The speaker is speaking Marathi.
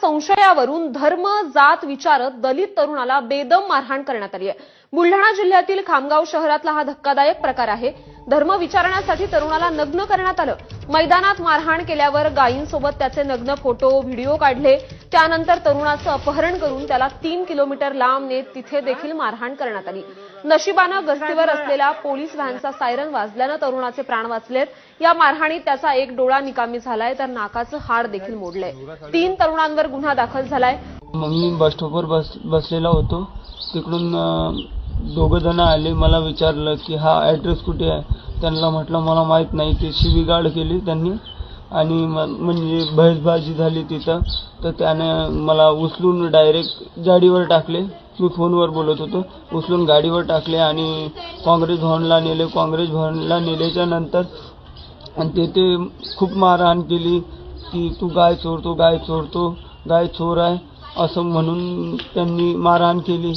संशयावरून धर्म जात विचारत दलित तरुणाला बेदम मारहाण करण्यात आली आहे। बुलढाणा जिल्ह्यातील खामगाव शहरातला हा धक्कादायक प्रकार आहे। धर्म विचारण्यासाठी तरुणाला नग्न करण्यात आलं। मैदानात मारहाण केल्यावर गायींसोबत त्याचे नग्न फोटो व्हिडिओ काढले। त्यानंतर तरुणाचं अपहरण करून त्याला 3 किलोमीटर लांब नेत तिथे देखील मारहाण करण्यात आली। नशिबानं गस्तीवर असलेल्या पोलीस व्हॅनचा सायरन वाजल्यानं तरुणाचे प्राण वाचलेत। या मारहाणीत त्याचा एक डोळा निकामी झालाय तर नाकाचं हाड देखील मोडलंय। 3 तरुणांवर गुन्हा दाखल झालाय। मी बस स्टॉपवर बसलेला होतो। तिकडून दोघं जण आले, मला विचारलं की हा ॲड्रेस कुठे आहे। त्यांना म्हटलं मला माहित नाही। ती शिवीगाळ केली त्यांनी आणि म्हणजे बहसबाजी झाली तिथं। तर त्याने मला उचलून डायरेक्ट गाडीवर टाकले। मी फोनवर बोलत होतो। उचलून गाडीवर टाकले आणि काँग्रेस भवनला नेले। काँग्रेस भवनला नेल्याच्या नंतर तेथे खूप मारहाण केली की तू गाय चोरतो, गाय चोरतो, गाय चोर आहे असं म्हणून त्यांनी मारहाण केली।